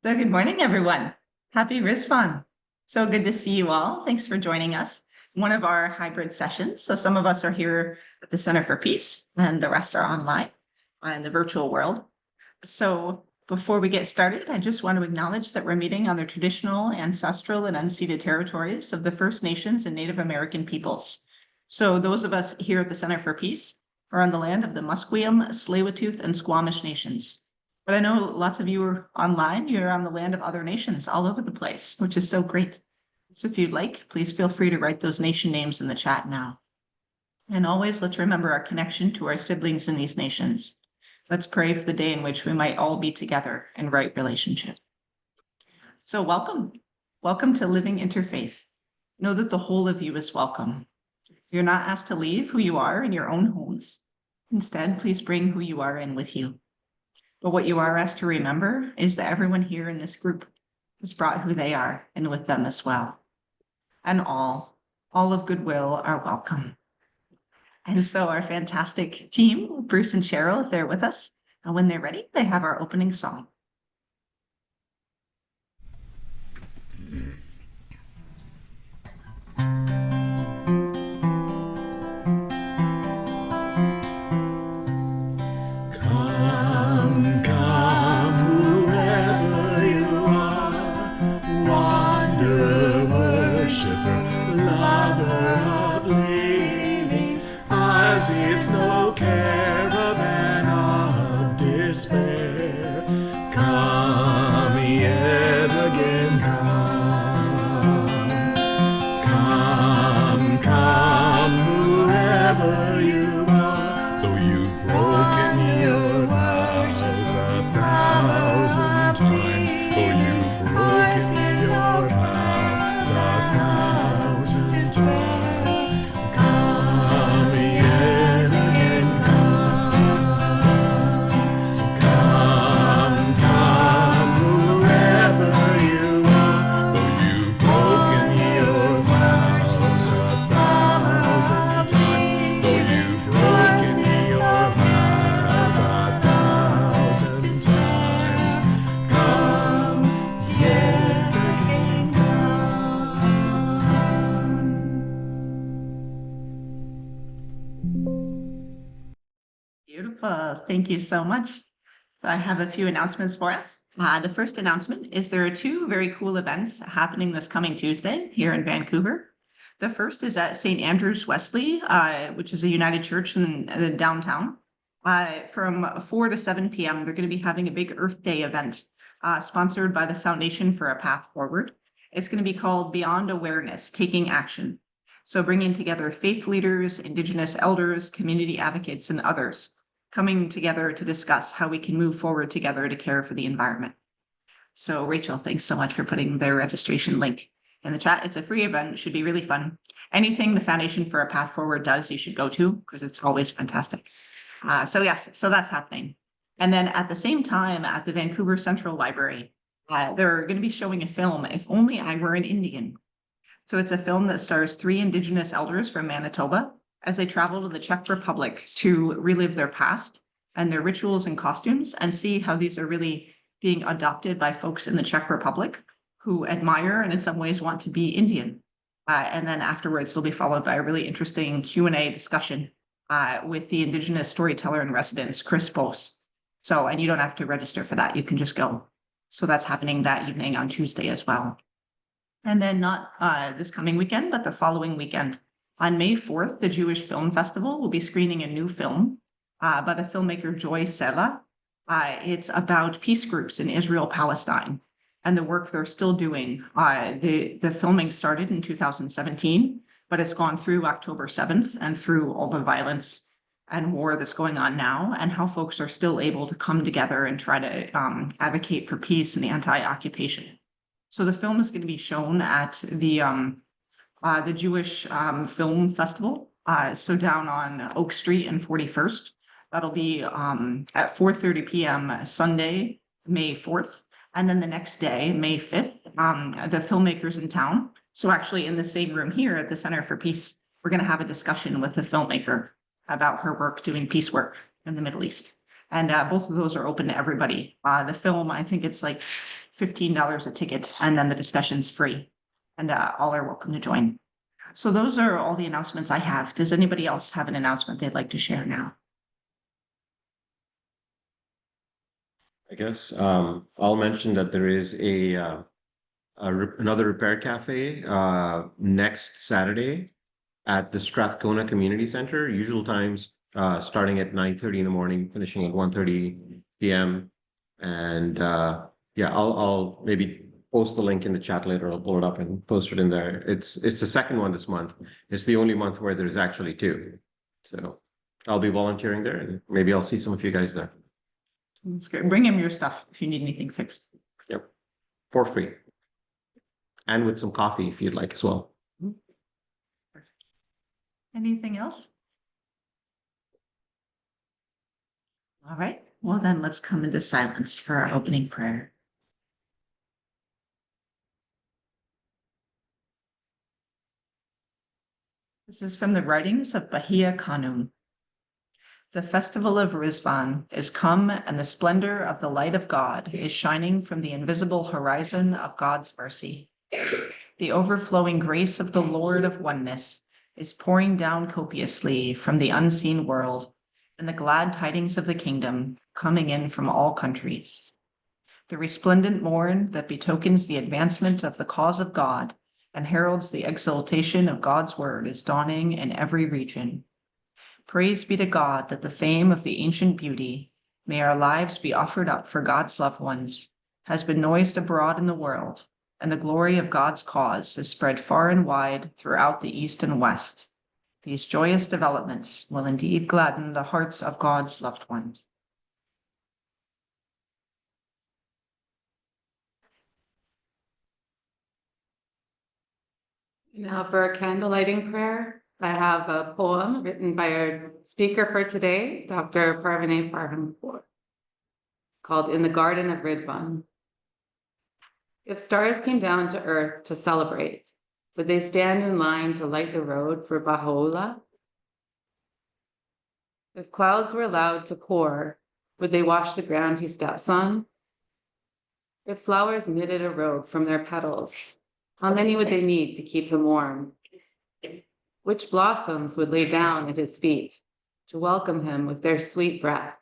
So good morning, everyone. Happy Ridván. So good to see you all. Thanks for joining us. One of our hybrid sessions. So some of us are here at the Center for Peace and the rest are online in the virtual world. So before we get started, I just want to acknowledge that we're meeting on the traditional, ancestral, and unceded territories of the First Nations and Native American peoples. So those of us here at the Center for Peace are on the land of the Musqueam, Tsleil-Waututh, and Squamish nations. But I know lots of you are online. You're on the land of other nations all over the place, which is so great. So if you'd like, please feel free to write those nation names in the chat now. And always let's remember our connection to our siblings in these nations. Let's pray for the day in which we might all be together in right relationship. So welcome. Welcome to Living Interfaith. Know that the whole of you is welcome. You're not asked to leave who you are in your own homes. Instead, please bring who you are in with you. But what you are asked to remember is that everyone here in this group has brought who they are and with them as well. And all of goodwill are welcome. And so our fantastic team, Bruce and Cheryl, if they're with us, and when they're ready, they have our opening song. It's no caravan of despair. Come yet again, come, whoever you are. Though you've broken your vows 1,000 times, though you've broken your vows 1,000 times. Beautiful. Thank you so much. I have a few announcements for us. The first announcement is there are two very cool events happening this coming Tuesday here in Vancouver. The first is at St. Andrew's Wesley, which is a United Church in the downtown. From 4 to 7 p.m., they're going to be having a big Earth Day event sponsored by the Foundation for a Path Forward. It's going to be called Beyond Awareness, Taking Action. So bringing together faith leaders, Indigenous elders, community advocates, and others coming together to discuss how we can move forward together to care for the environment. So Rachel, thanks so much for putting their registration link in the chat. It's a free event, it should be really fun. Anything the Foundation for a Path Forward does, you should go to because it's always fantastic. So that's happening. And then at the same time at the Vancouver Central Library, they're going to be showing a film, If Only I Were an Indian. So it's a film that stars 3 Indigenous elders from Manitoba as they travel to the Czech Republic to relive their past and their rituals and costumes and see how these are really being adopted by folks in the Czech Republic who admire and in some ways want to be Indian. And then afterwards, they'll be followed by a really interesting Q&A discussion with the Indigenous storyteller in residence, Chris Bose. So, and you don't have to register for that, you can just go. So that's happening that evening on Tuesday as well. And then not this coming weekend, but the following weekend, on May 4th, the Jewish Film Festival will be screening a new film by the filmmaker Joy Sela. It's about peace groups in Israel-Palestine and the work they're still doing. The filming started in 2017, but it's gone through October 7th and through all the violence and war that's going on now, and how folks are still able to come together and try to advocate for peace and anti-occupation. So the film is going to be shown at the Jewish Film Festival, so down on Oak Street and 41st. That'll be at 4:30 p.m. Sunday, May 4th. And then the next day, May 5th, the filmmakers in town. So actually in the same room here at the Center for Peace, we're going to have a discussion with the filmmaker about her work doing peace work in the Middle East. And both of those are open to everybody. The film, I think it's like $15 a ticket, and then the discussion's free. And all are welcome to join. So those are all the announcements I have. Does anybody else have an announcement they'd like to share now? I guess I'll mention that there is another repair cafe next Saturday at the Strathcona Community Center. Usual times starting at 9:30 in the morning, finishing at 1:30 p.m. And yeah, I'll maybe post the link in the chat later. I'll blow it up and post it in there. It's the second one this month. It's the only month where there's actually two. So I'll be volunteering there, and maybe I'll see some of you guys there. That's great. Bring him your stuff if you need anything fixed. Yep, for free. And with some coffee if you'd like as well. Anything else? All right. Well, then let's come into silence for our opening prayer. This is from the writings of Bahá'í Faith. The Festival of Ridván is come, and the splendor of the light of God is shining from the invisible horizon of God's mercy. The overflowing grace of the Lord of oneness is pouring down copiously from the unseen world, and the glad tidings of the kingdom coming in from all countries. The resplendent morn that betokens the advancement of the cause of God and heralds the exaltation of God's word is dawning in every region. Praise be to God that the fame of the ancient beauty, may our lives be offered up for God's loved ones, has been noised abroad in the world, and the glory of God's cause is spread far and wide throughout the East and West. These joyous developments will indeed gladden the hearts of God's loved ones. Now for a candle lighting prayer, I have a poem written by our speaker for today, Dr. Parvaneh Farhangpour, called In the Garden of Ridván. If stars came down to earth to celebrate, would they stand in line to light the road for Bahá'u'lláh? If clouds were allowed to pour, would they wash the ground he steps on? If flowers knitted a robe from their petals, how many would they need to keep him warm? Which blossoms would lay down at his feet to welcome him with their sweet breath?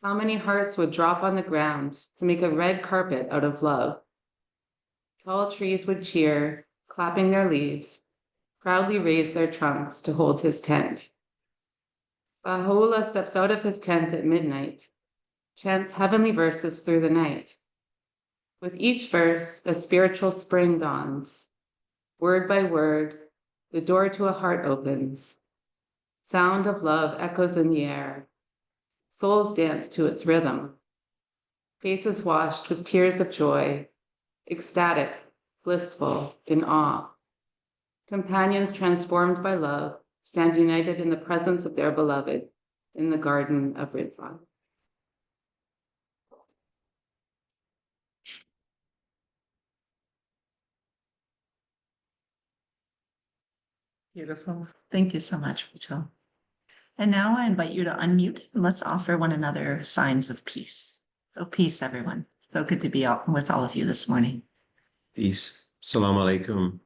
How many hearts would drop on the ground to make a red carpet out of love? Tall trees would cheer, clapping their leaves, proudly raise their trunks to hold his tent. Bahá'u'lláh steps out of his tent at midnight, chants heavenly verses through the night. With each verse, a spiritual spring dawns. Word by word, the door to a heart opens. Sound of love echoes in the air. Souls dance to its rhythm. Faces washed with tears of joy, ecstatic, blissful, in awe. Companions transformed by love stand united in the presence of their beloved in the Garden of Ridván. Beautiful. Thank you so much, Rachel. And now I invite you to unmute and let's offer one another signs of peace. So peace, everyone. So good to be out with all of you this morning. Peace. Assalamu alaikum.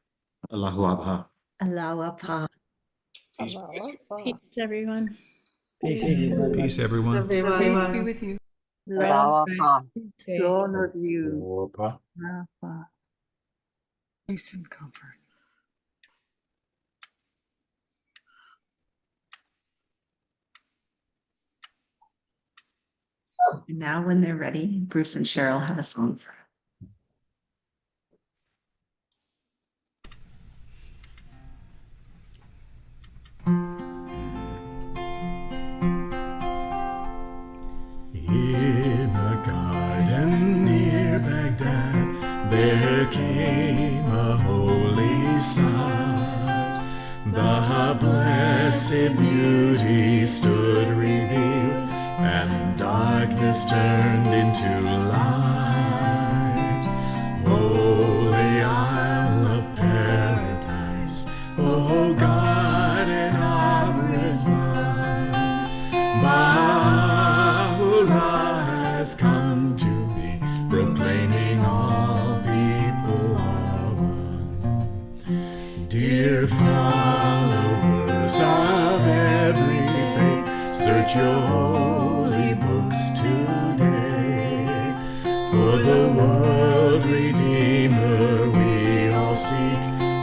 Allahu Abha. Allahu Akbar. Peace, everyone. Peace, everyone. Peace be with you. Love, All of you. Opa. peace and comfort. And now when they're ready, Bruce and Cheryl have a song for us. In a garden near Baghdad, there came a holy sight. The blessed beauty stood revealed, and darkness turned into light. Holy Isle of Paradise, O Garden of Ridván, proclaiming all people are one. Dear followers of every faith, search your holy books today. For the world Redeemer we all seek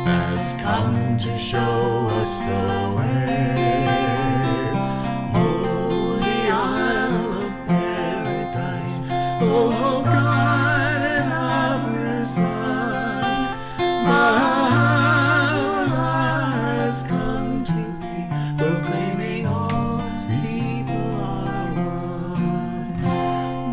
has come to show us the way. Holy Isle of Paradise, oh Garden of Ridván, Bahá'u'lláh has come to thee, proclaiming all people are one.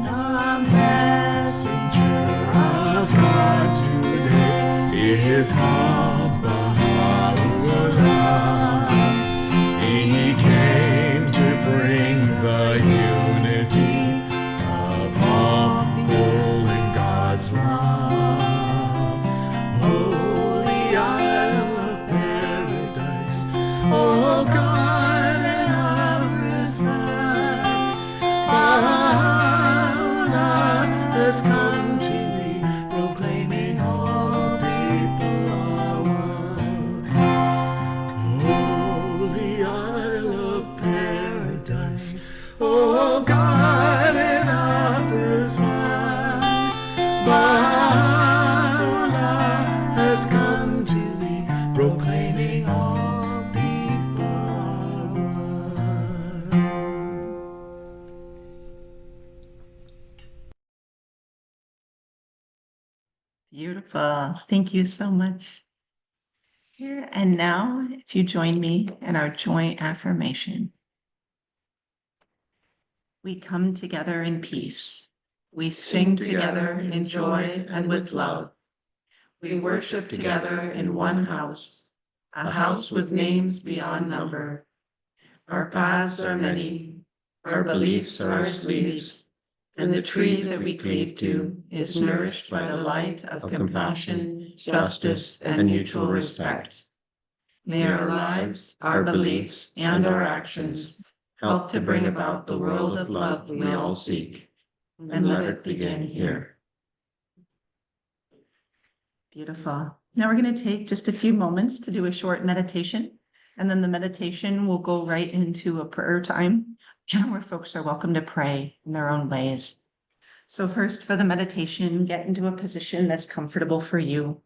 The messenger of God today is called Bahá'u'lláh. He came to bring the unity of all people in God's love. Holy Isle of Paradise, oh Garden of Ridván, Bahá'u'lláh has come to thee, proclaiming all people are one. Holy Isle of Paradise, oh Garden of Ridván, Bahá'u'lláh has come to thee, proclaiming all people are one. Beautiful. Thank you so much. Here and now, if you join me in our joint affirmation. We come together in peace. We sing together in joy and with love. We worship together in one house, a house with names beyond number. Our paths are many, our beliefs are as leaves, and the tree that we cleave to is nourished by the light of compassion, justice, and mutual respect. May our lives, our beliefs, and our actions help to bring about the world of love we all seek, and let it begin here. Beautiful. Now we're going to take just a few moments to do a short meditation, and then the meditation will go right into a prayer time where folks are welcome to pray in their own ways. So first, for the meditation, get into a position that's comfortable for you.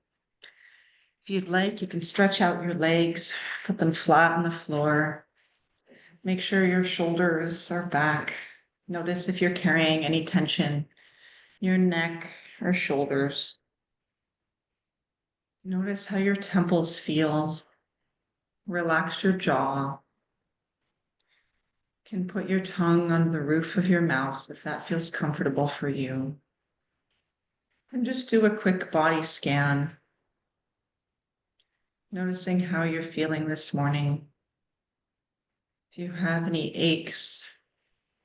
If you'd like, you can stretch out your legs, put them flat on the floor. Make sure your shoulders are back. Notice if you're carrying any tension, your neck or shoulders. Notice how your temples feel. Relax your jaw. You can put your tongue on the roof of your mouth if that feels comfortable for you. And just do a quick body scan. Noticing how you're feeling this morning. If you have any aches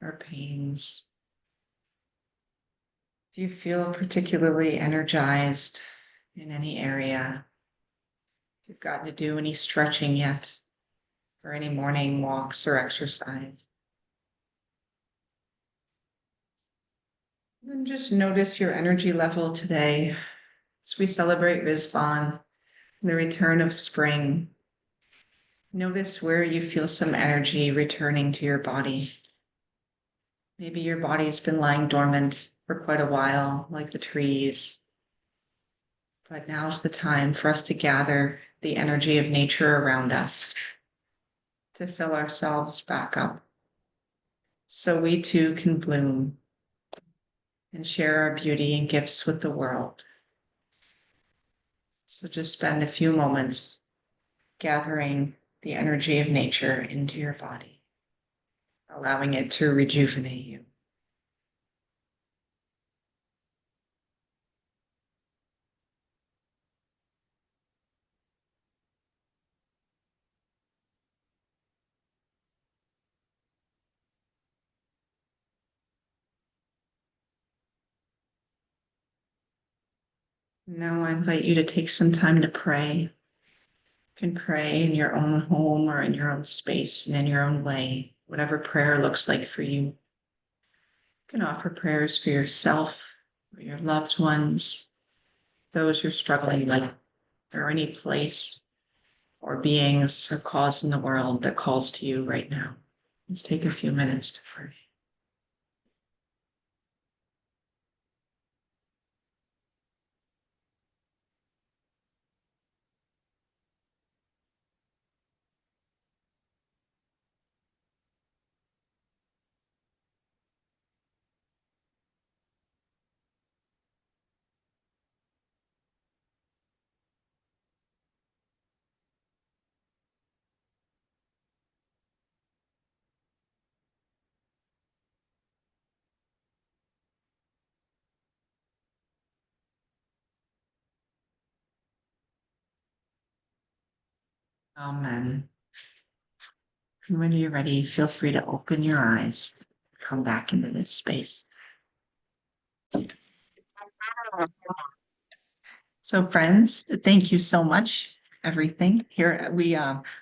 or pains. If you feel particularly energized in any area. If you've gotten to do any stretching yet, or any morning walks or exercise. And just notice your energy level today as we celebrate Ridván, the return of spring. Notice where you feel some energy returning to your body. Maybe your body's been lying dormant for quite a while, like the trees. But now's the time for us to gather the energy of nature around us, to fill ourselves back up, so we too can bloom and share our beauty and gifts with the world. So just spend a few moments gathering the energy of nature into your body, allowing it to rejuvenate you. Now I invite you to take some time to pray. You can pray in your own home or in your own space and in your own way, whatever prayer looks like for you. You can offer prayers for yourself for your loved ones, those you're struggling with, or any place or beings or cause in the world that calls to you right now. Let's take a few minutes to pray. Amen. And when you're ready, feel free to open your eyes, come back into this space. So friends, thank you so much. Everything here,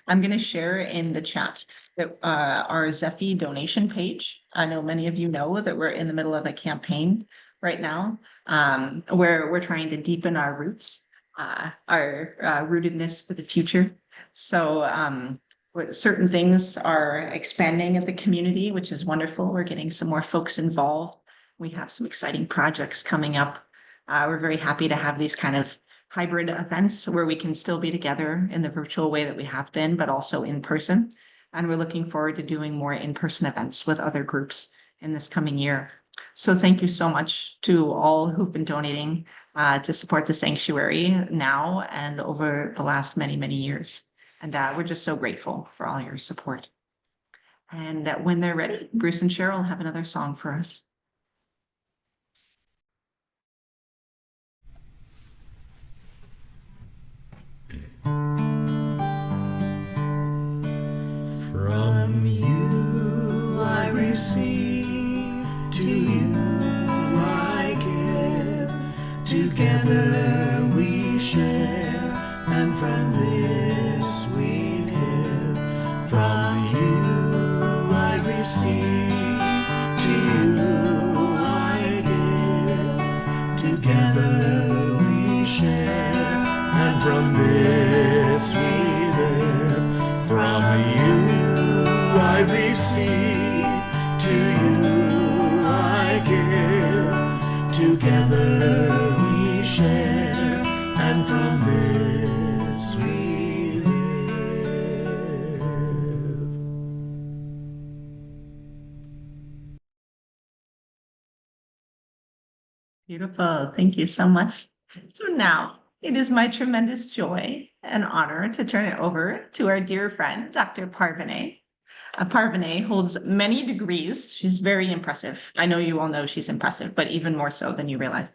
I'm going to share in the chat that our Zephy donation page. I know many of you know that we're in the middle of a campaign right now, where we're trying to deepen our roots, our rootedness for the future. So certain things are expanding at the community, which is wonderful. We're getting some more folks involved. We have some exciting projects coming up. We're very happy to have these kind of hybrid events where we can still be together in the virtual way that we have been, but also in person. And we're looking forward to doing more in-person events with other groups in this coming year. So thank you so much to all who've been donating to support the sanctuary now and over the last many, many years. And we're just so grateful for all your support. And when they're ready, Bruce and Cheryl have another song for us. From you I receive, to you I give. Together we share, and from this we live. From you I receive, to you I give. Together we share, and from this we live. From you I receive, to you I give. Together we share, and from this we live. Beautiful. Thank you so much. So now it is my tremendous joy and honor to turn it over to our dear friend, Dr. Parvaneh. Parvaneh holds many degrees. She's very impressive. I know you all know she's impressive, but even more so than you realize.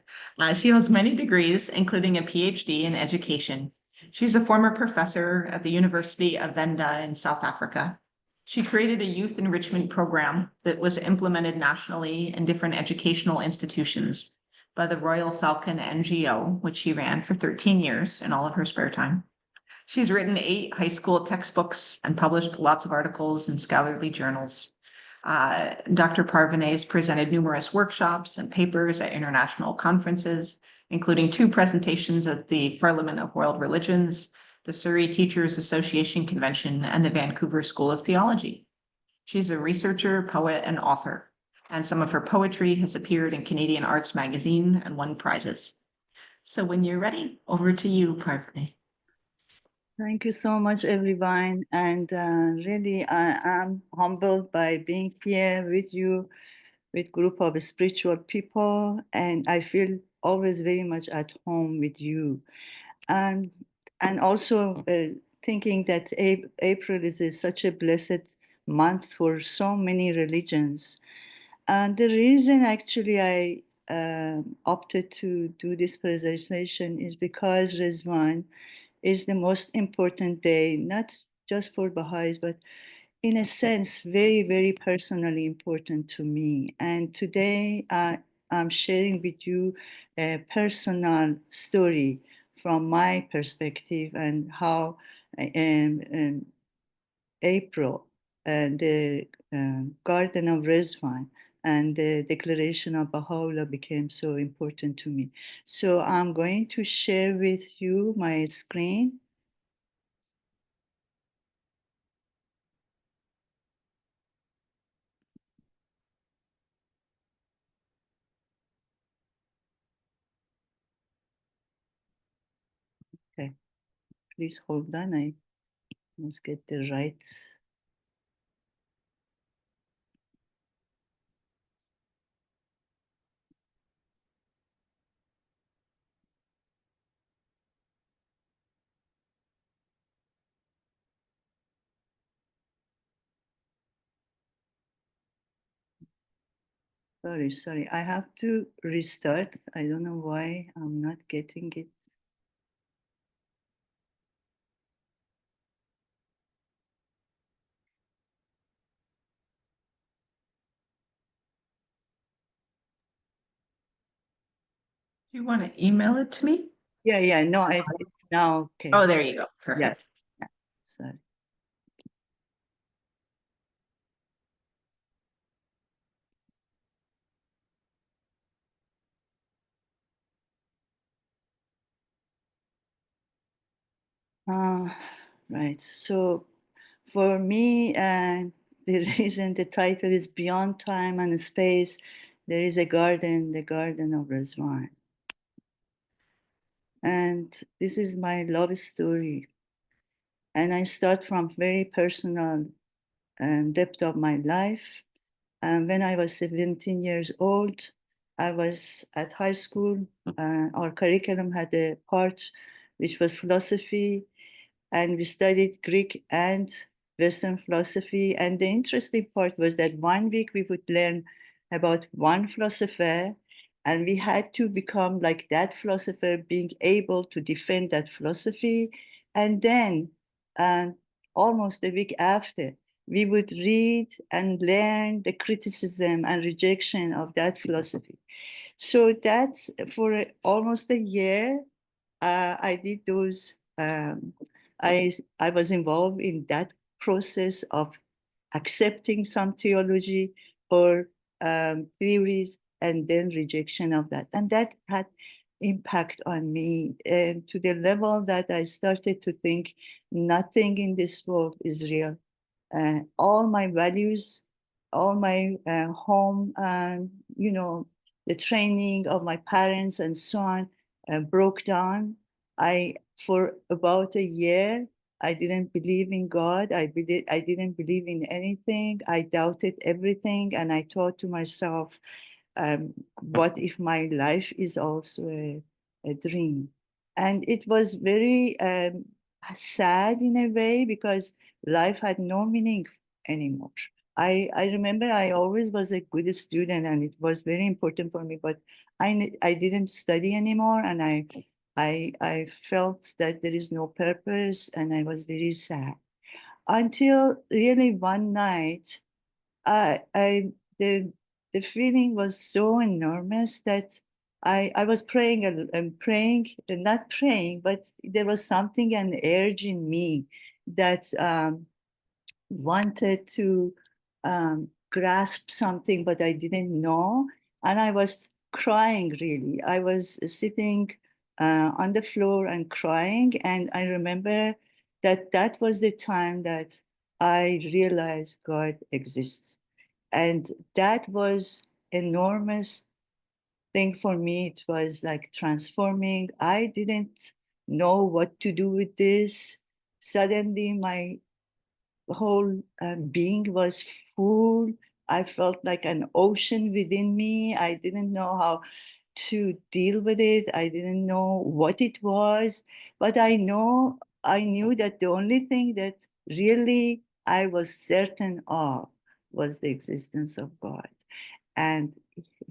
She holds many degrees, including a PhD in education. She's a former professor at the University of Venda in South Africa. She created a youth enrichment program that was implemented nationally in different educational institutions by the Royal Falcon NGO, which she ran for 13 years in all of her spare time. She's written 8 high school textbooks and published lots of articles in scholarly journals. Dr. Parvaneh has presented numerous workshops and papers at international conferences, including 2 presentations at the Parliament of World Religions, the Surrey Teachers Association Convention, and the Vancouver School of Theology. She's a researcher, poet, and author, and some of her poetry has appeared in Canadian Arts Magazine and won prizes. So when you're ready, over to you, Parvaneh. Thank you so much, everyone. And really, I am humbled by being here with you, with group of spiritual people. And I feel always very much at home with you. And also thinking that April is such a blessed month for so many religions. And the reason actually I opted to do this presentation is because Ridván is the most important day, not just for Baha'is, but in a sense, very, very personally important to me. And today I'm sharing with you a personal story from my perspective and how April and the Garden of Ridván and the declaration of Bahá'u'lláh became so important to me. So I'm going to share with you my screen. Okay, please hold on. I must get the right. Sorry, I have to restart. I don't know why I'm not getting it. Do you want to email it to me? Yeah, no, it's now okay. Oh, there you go. Yeah, Perfect. sorry. Right. So for me, the reason the title is Beyond Time and Space, there is a garden, the Garden of Ridván. And this is my love story. And I start from very personal depth of my life. And when I was 17 years old, I was at high school. Our curriculum had a part which was philosophy, and we studied Greek and Western philosophy. And the interesting part was that 1 week we would learn about one philosopher, and we had to become like that philosopher, being able to defend that philosophy. And then almost a week after, we would read and learn the criticism and rejection of that philosophy. So that's for almost a year. I did those. I was involved in that process of accepting some theology or theories, and then rejection of that, and that had impact on me to the level that I started to think nothing in this world is real. All my values, all my home, the training of my parents and so on broke down. For about a year, I didn't believe in God. I didn't believe in anything. I doubted everything. And I thought to myself, what if my life is also a dream? And it was very sad in a way, because life had no meaning anymore. I remember I always was a good student, and it was very important for me, but I didn't study anymore, and I felt that there is no purpose, and I was very sad. Until really one night, I the feeling was so enormous that I was praying and praying, not praying, but there was something, an urge in me that wanted to grasp something, but I didn't know. And I was crying, really. I was sitting on the floor and crying. And I remember that that was the time that I realized God exists. And that was enormous thing for me. It was like transforming. I didn't know what to do with this. Suddenly, my whole being was full. I felt like an ocean within me. I didn't know how to deal with it. I didn't know what it was, but I knew that the only thing that really I was certain of was the existence of God. And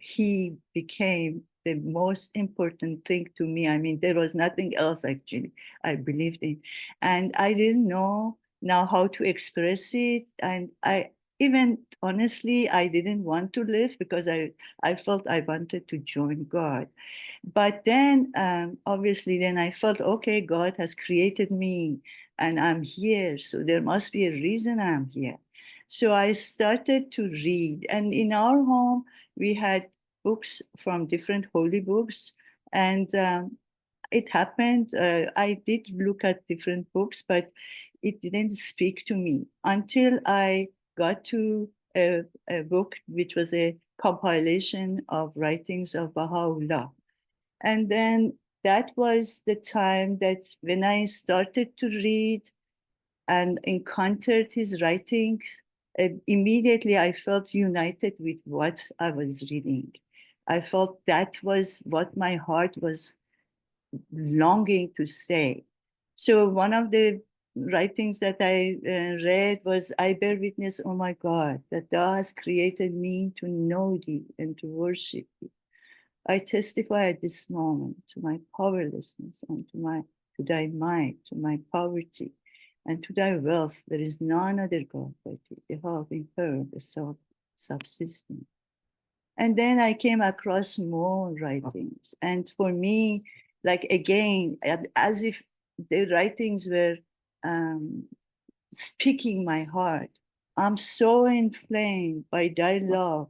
he became the most important thing to me. I mean, there was nothing else actually I believed in. And I didn't know now how to express it. And I even honestly, I didn't want to live, because I felt I wanted to join God. But then obviously then I felt, okay, God has created me and I'm here. So there must be a reason I'm here. So I started to read. And in our home, we had books from different holy books. And it happened, I did look at different books, but it didn't speak to me until I got to a book which was a compilation of writings of Bahá'u'lláh. And then that was the time that when I started to read and encountered his writings, immediately I felt united with what I was reading. I felt that was what my heart was longing to say. So one of the writings that I read was, I bear witness, oh my God, that thou hast created me to know thee and to worship thee. I testify at this moment to my powerlessness and to thy might, to my poverty, and to thy wealth. There is none other God but thee, the helping power, the self-subsisting. And then I came across more writings. And for me, like again, as if the writings were speaking my heart. I'm so inflamed by thy love,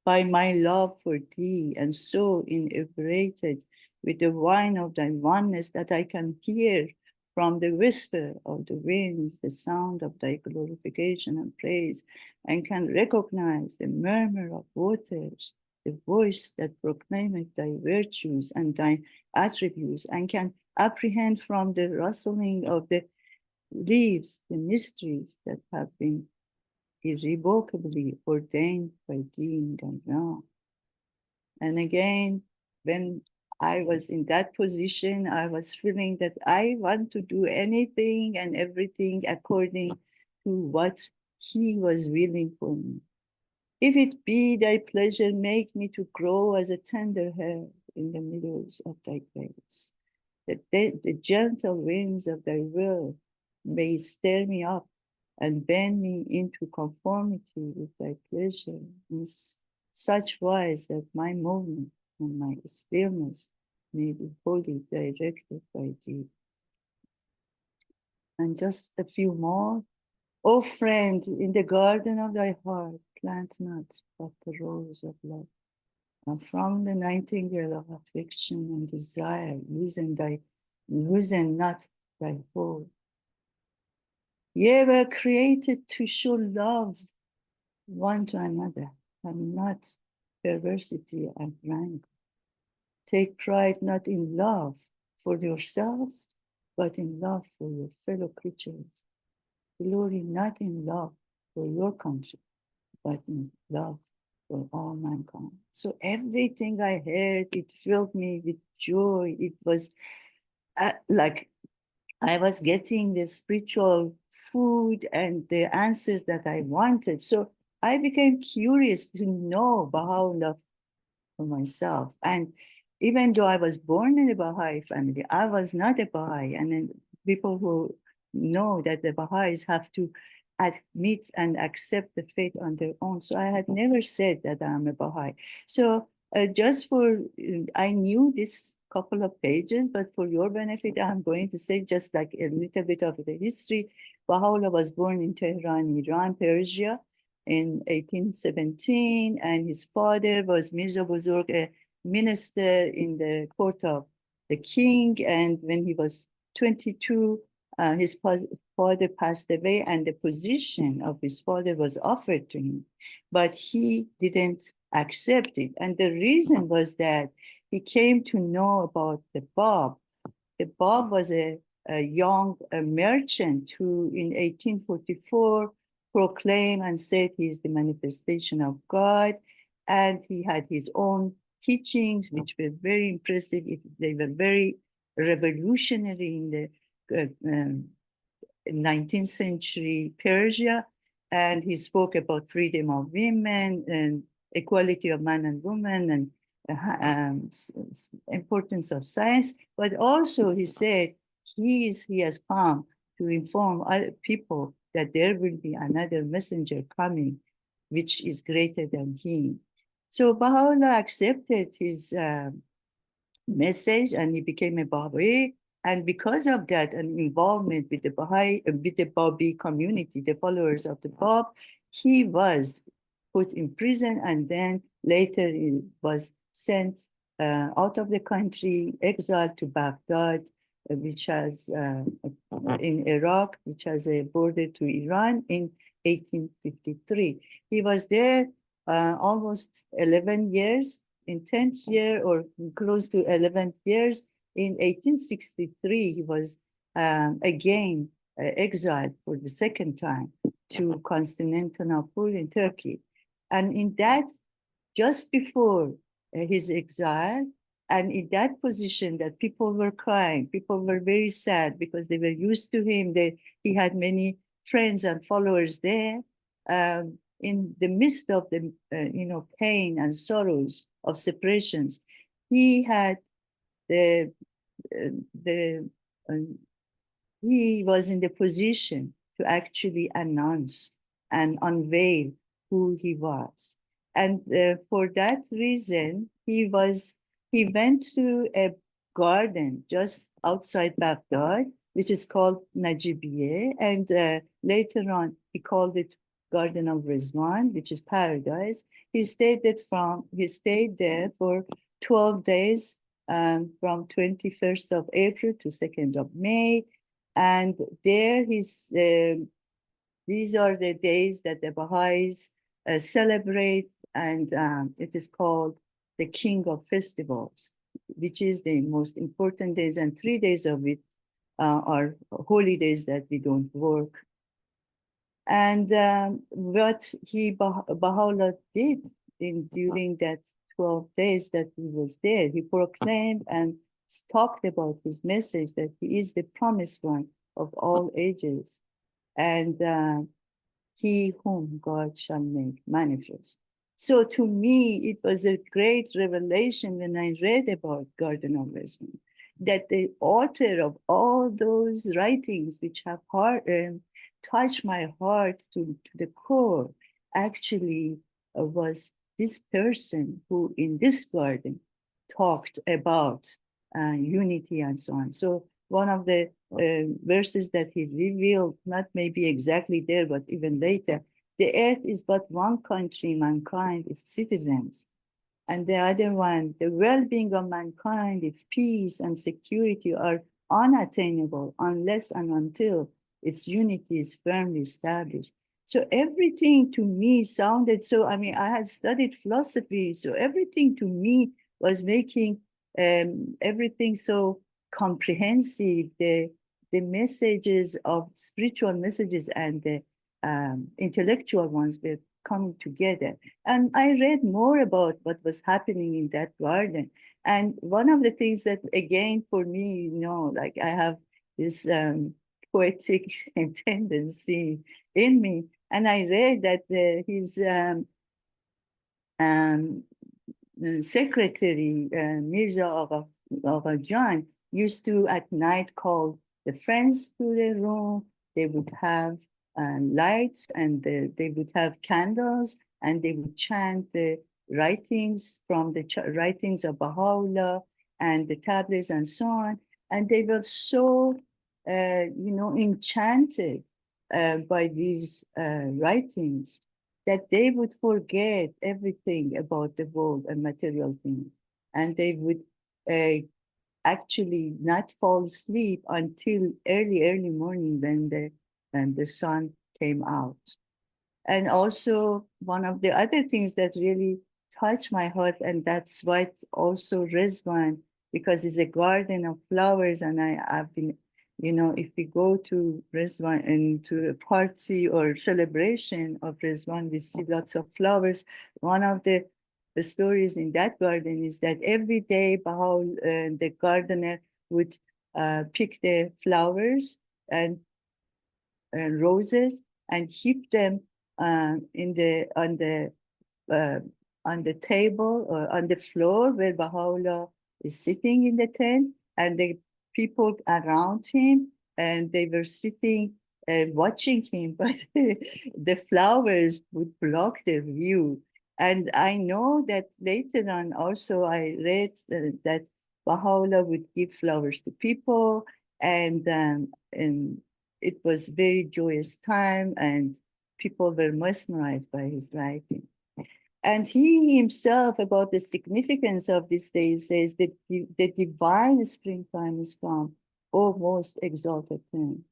by my love for thee, and so inebriated with the wine of thy oneness that I can hear from the whisper of the winds the sound of thy glorification and praise, and can recognize the murmur of waters, the voice that proclaimeth thy virtues and thy attributes, and can apprehend from the rustling of the leaves the mysteries that have been irrevocably ordained by thee in thy realm. And again, when I was in that position, I was feeling that I want to do anything and everything according to what he was willing for me. If it be thy pleasure, make me to grow as a tender herb in the meadows of thy grace, that the gentle winds of thy will may stir me up and bend me into conformity with thy pleasure in such wise that my movement and my stillness may be wholly directed by thee. And just a few more. O friend, in the garden of thy heart, plant not but the rose of love. And from the nightingale of affection and desire, loosen not thy hold. Ye were created to show love one to another, and not perversity and rank. Take pride not in love for yourselves, but in love for your fellow creatures. Glory not in love for your country, but in love for all mankind. So everything I heard, it filled me with joy. It was like I was getting the spiritual food and the answers that I wanted. So I became curious to know Baha'u'lláh for myself. And even though I was born in a Baha'i family, I was not a Baha'i. And then people who know that the Baha'is have to admit and accept the faith on their own. So I had never said that I'm a Baha'i. So I knew this couple of pages, but for your benefit, I'm going to say just like a little bit of the history. Baha'u'lláh was born in Tehran, Iran, Persia in 1817, and his father was Mirza Buzurg, a minister in the court of the king. And when he was 22, his father passed away, and the position of his father was offered to him, but he didn't accept it. And the reason was that he came to know about the Bab. The Bab was a young merchant who in 1844 proclaimed and said he is the manifestation of God. And he had his own teachings, which were very impressive. They were very revolutionary in the 19th century Persia. And he spoke about freedom of women and equality of man and woman and importance of science. But also he said he has come to inform other people that there will be another messenger coming, which is greater than him. So Baha'u'lláh accepted his message, and he became a Baha'i. And because of that, and involvement with the Baha'i, with the Babi community, the followers of the Bab, he was put in prison, and then later he was sent out of the country, exiled to Baghdad, which has in Iraq, which has a border to Iran in 1853. He was there almost 11 years, in 10th year or close to 11 years. In 1863, he was again exiled for the second time to Constantinople in Turkey. And in that, just before his exile, and in that position that people were crying, people were very sad because they were used to him. He had many friends and followers there. In the midst of the pain and sorrows of separations, he had he was in the position to actually announce and unveil who he was. And for that reason, he went to a garden just outside Baghdad, which is called Najibiyeh. And later on, he called it Garden of Ridván, which is paradise. He stayed there for 12 days, from 21st of April to 2nd of May. And there these are the days that the Baha'is celebrate, and it is called the King of Festivals, which is the most important days, and 3 days of it are holy days that we don't work. And what Baha'u'lláh did during that 12 days that he was there, he proclaimed and talked about his message that he is the promised one of all ages, and he whom God shall make manifest. So to me, it was a great revelation when I read about Garden of Ridván, that the author of all those writings, which have touched my heart to the core, actually was this person who in this garden talked about unity and so on. So one of the verses that he revealed, not maybe exactly there, but even later, the earth is but one country, mankind, its citizens. And the other one, the well-being of mankind, its peace and security are unattainable unless and until its unity is firmly established. So everything to me sounded so, I had studied philosophy, so everything to me was making everything so comprehensive. The messages of spiritual messages and the intellectual ones were coming together. And I read more about what was happening in that garden. And one of the things that, again, for me, like I have this poetic tendency in me. And I read that his secretary, Mirza Agha Jan, used to at night call the friends to the room. They would have lights, and they would have candles, and they would chant the writings from the writings of Baha'u'lláh and the tablets and so on. And they were so, enchanted by these writings that they would forget everything about the world and material things. And they would actually not fall asleep until early morning when the sun came out. And also one of the other things that really touched my heart, and that's why also Ridván, because it's a garden of flowers, and I've been, if we go to Ridván and to a party or celebration of Ridván, we see lots of flowers. One of the stories in that garden is that every day the gardener would pick the flowers and roses and heap them on the table or on the floor where Baha'u'lláh is sitting in the tent, and the people around him, and they were sitting watching him, but the flowers would block their view. And I know that later on also I read that Baha'u'lláh would give flowers to people. And it was very joyous time, and people were mesmerized by his writing. And he himself, about the significance of this day, says that the divine springtime is come, O most exalted pen,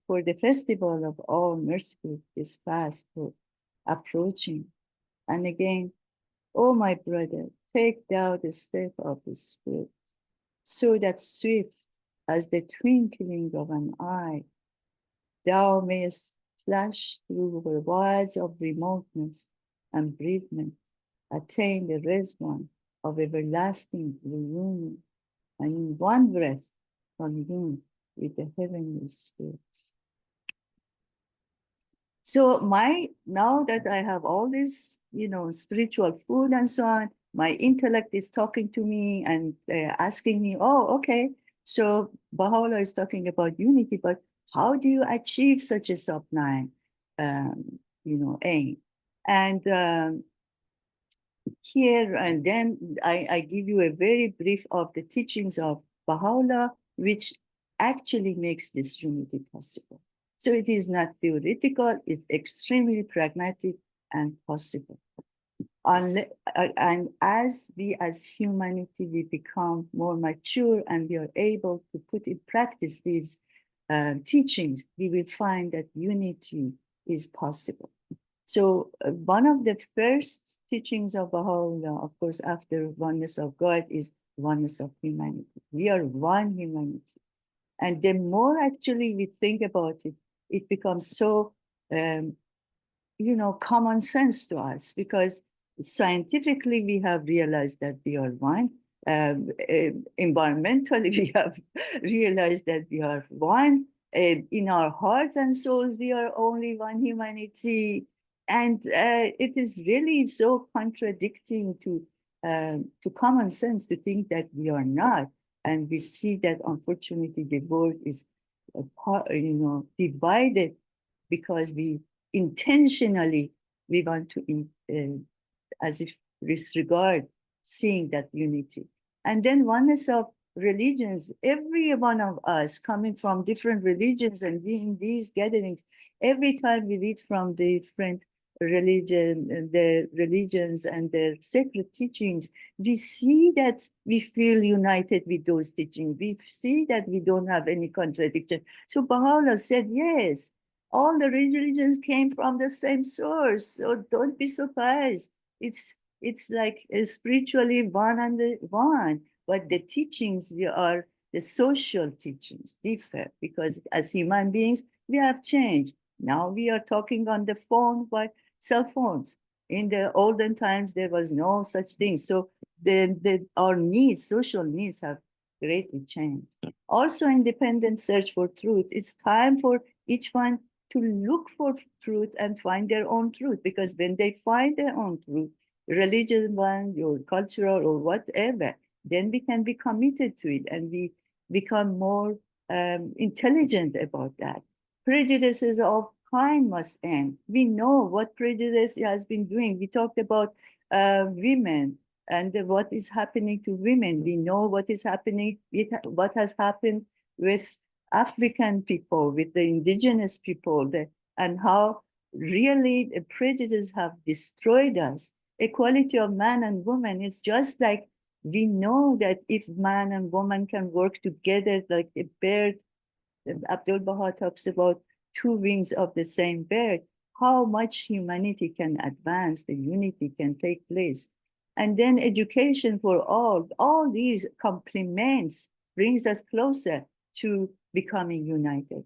for the festival of all merciful is fast approaching. And again, O my brother, take thou the step of the Spirit, so that swift as the twinkling of an eye, thou mayest flash through the wilds of remoteness and bereavement, attain the Ridván of everlasting reunion, and in one breath commune with the heavenly spirits. So now that I have all this, spiritual food and so on, my intellect is talking to me and asking me, oh, okay, so Baha'u'lláh is talking about unity, but how do you achieve such a sublime, aim? And here and then I give you a very brief of the teachings of Baha'u'lláh, which actually makes this unity possible. So it is not theoretical, it's extremely pragmatic and possible. And as we as humanity, we become more mature and we are able to put in practice these teachings, we will find that unity is possible. So one of the first teachings of Baha'u'lláh, of course, after oneness of God, is oneness of humanity. We are one humanity. And the more actually we think about it, it becomes so, common sense to us, because scientifically we have realized that we are one. Environmentally, we have realized that we are one. In our hearts and souls, we are only one humanity. And it is really so contradicting to common sense to think that we are not. And we see that, unfortunately, the world is divided because we intentionally want to, as if disregard seeing that unity. And then oneness of religions, every one of us coming from different religions and in these gatherings, every time we read from different the religions and their sacred teachings, we see that we feel united with those teachings. We see that we don't have any contradiction. So Baha'u'lláh said, yes, all the religions came from the same source. So don't be surprised. It's like spiritually one and one, but the teachings are the social teachings differ, because as human beings, we have changed. Now we are talking on the phone by cell phones. In the olden times, there was no such thing. So our needs, social needs, have greatly changed. Also, independent search for truth. It's time for each one to look for truth and find their own truth, because when they find their own truth, religious one or cultural or whatever, then we can be committed to it and we become more intelligent about that. Prejudices of kind must end. We know what prejudice has been doing. We talked about women and what is happening to women. We know what is happening, what has happened with African people, with the indigenous people, and how really the prejudice have destroyed us. Equality of man and woman is just like, we know that if man and woman can work together like a bird, Abdul Baha talks about two wings of the same bird, how much humanity can advance, the unity can take place. And then education for all these complements brings us closer to becoming united.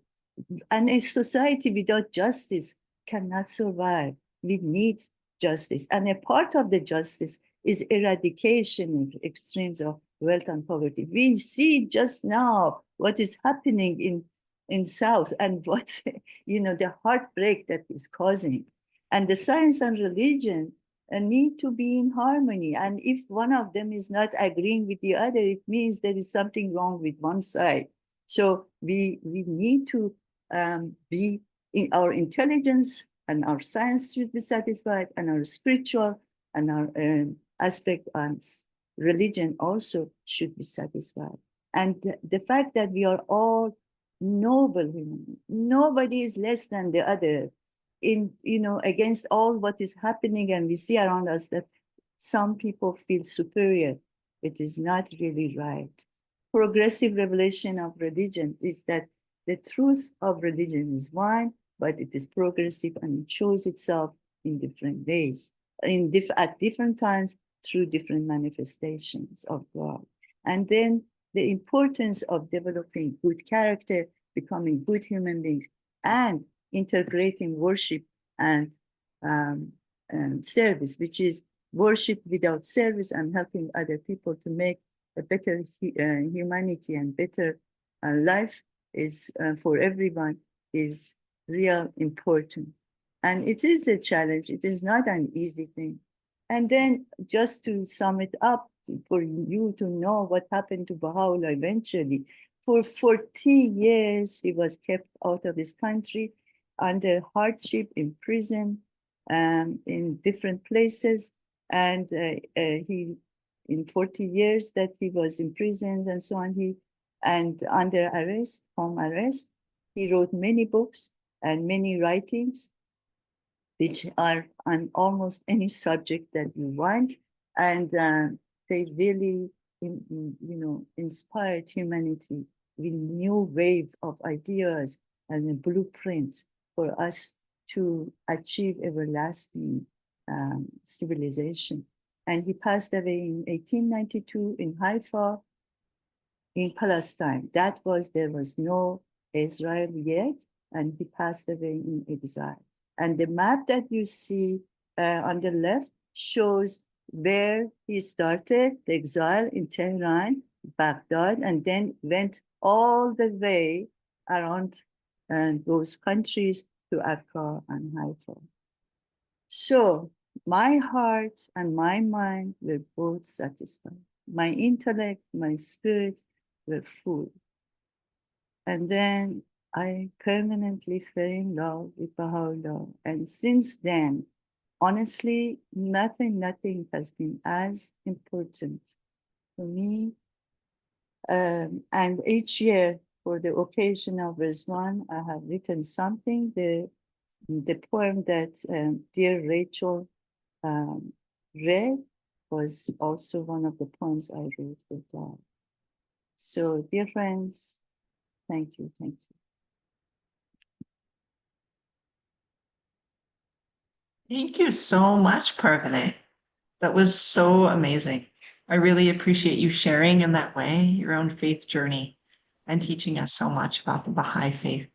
And a society without justice cannot survive. We need justice. And a part of the justice is eradication of extremes of wealth and poverty. We see just now what is happening in South and what, the heartbreak that is causing. And the science and religion need to be in harmony. And if one of them is not agreeing with the other, it means there is something wrong with one side. So we need to be in our intelligence, and our science should be satisfied, and our spiritual and our aspect on religion also should be satisfied. And the fact that we are all noble human beings, nobody is less than the other, in, you know, against all what is happening, and we see around us that some people feel superior. It is not really right. Progressive revelation of religion is that the truth of religion is one, but it is progressive and it shows itself in different ways, at different times, through different manifestations of God. And then the importance of developing good character, becoming good human beings, and integrating worship and service, which is worship without service and helping other people to make a better humanity and better life is for everyone, is real important. And it is a challenge. It is not an easy thing. And then just to sum it up, for you to know what happened to Baha'u'lláh eventually, for 40 years, he was kept out of his country under hardship, in prison, in different places. And he, in 40 years that he was imprisoned and so on, and under arrest, home arrest, he wrote many books and many writings, which are on almost any subject that you want. And they really, inspired humanity with new waves of ideas and a blueprint for us to achieve everlasting civilization. And he passed away in 1892 in Haifa, in Palestine. There was no Israel yet, and he passed away in exile. And the map that you see on the left shows where he started the exile in Tehran, Baghdad, and then went all the way around those countries to Accra and Haifa. So my heart and my mind were both satisfied. My intellect, my spirit were full. And then I permanently fell in love with Baha'u'lláh. And since then, honestly, nothing has been as important for me. And each year, for the occasion of Ridván, I have written something. The poem that dear Rachel read was also one of the poems I wrote for God. So, dear friends, thank you. Thank you so much, Parvaneh. That was so amazing. I really appreciate you sharing in that way your own faith journey and teaching us so much about the Baha'i faith.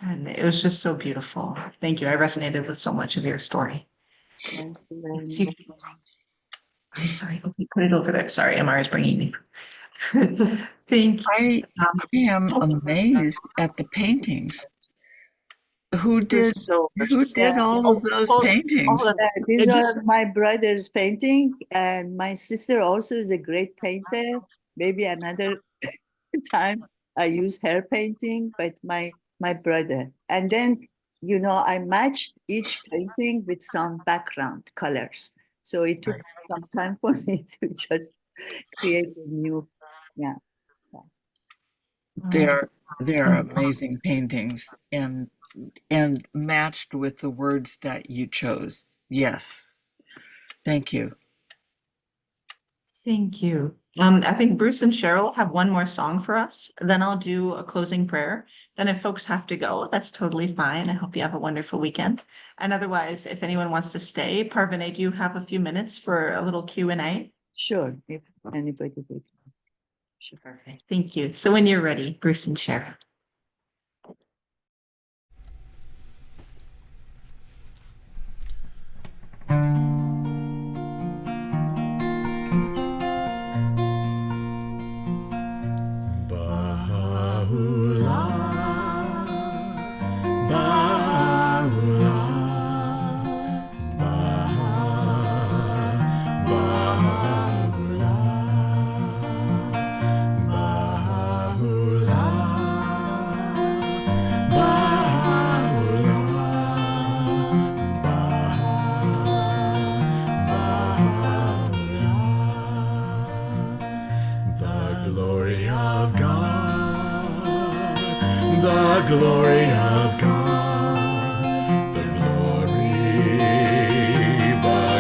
And it was just so beautiful. Thank you. I resonated with so much of your story. Thank you very much. I'm sorry. Okay, put it over there. Sorry, Amara's bringing me. Thank you. I am amazed at the paintings. Who did all of those paintings? These are my brother's painting, and my sister also is a great painter. Maybe another time I use her painting, but my brother. And then, I matched each painting with some background colors. So it took some time for me to just create a new, They're amazing paintings and matched with the words that you chose. Yes. Thank you. Thank you. I think Bruce and Cheryl have one more song for us. Then I'll do a closing prayer. Then if folks have to go, that's totally fine. I hope you have a wonderful weekend. And otherwise, if anyone wants to stay, Parvaneh, do you have a few minutes for a little Q&A? Sure, if anybody would. Sure. Perfect. Thank you. So when you're ready, Bruce and Cheryl. Bahá'u'lláh, of God, the glory of God, the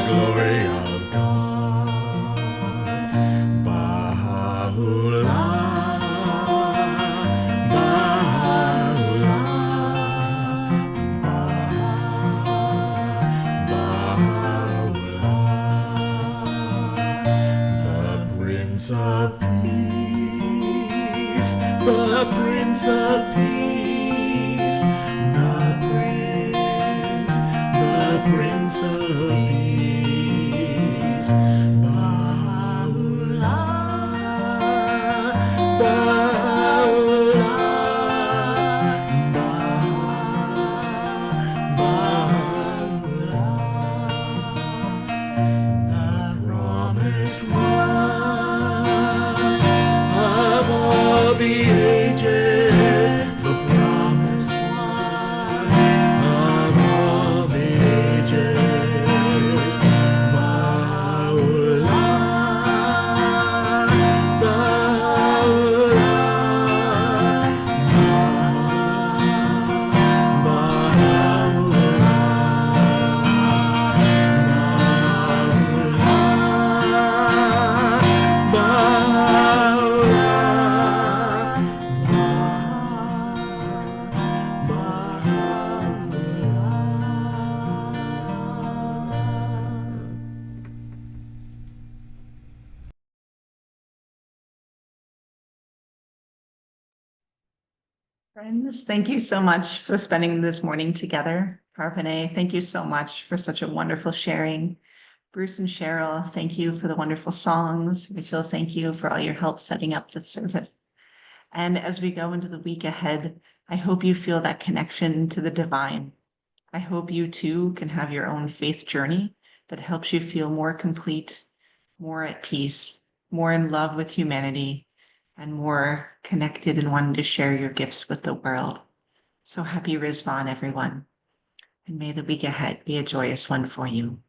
glory of God. Bahá'u'lláh, Bahá'u'lláh, the Prince of Peace, the Prince of Peace, the Prince of Peace. Bahá'u'lláh, Bahá'u'lláh, Bahá'u'lláh, the promised one of all the ages, the promised one of all the ages. Bahá'u'lláh, Friends, thank you so much for spending this morning together. Parvaneh, thank you so much for such a wonderful sharing. Bruce and Cheryl, thank you for the wonderful songs. Rachel, thank you for all your help setting up the service. And as we go into the week ahead, I hope you feel that connection to the divine. I hope you too can have your own faith journey that helps you feel more complete, more at peace, more in love with humanity, and more connected and wanting to share your gifts with the world. So happy Ridván, everyone. And may the week ahead be a joyous one for you.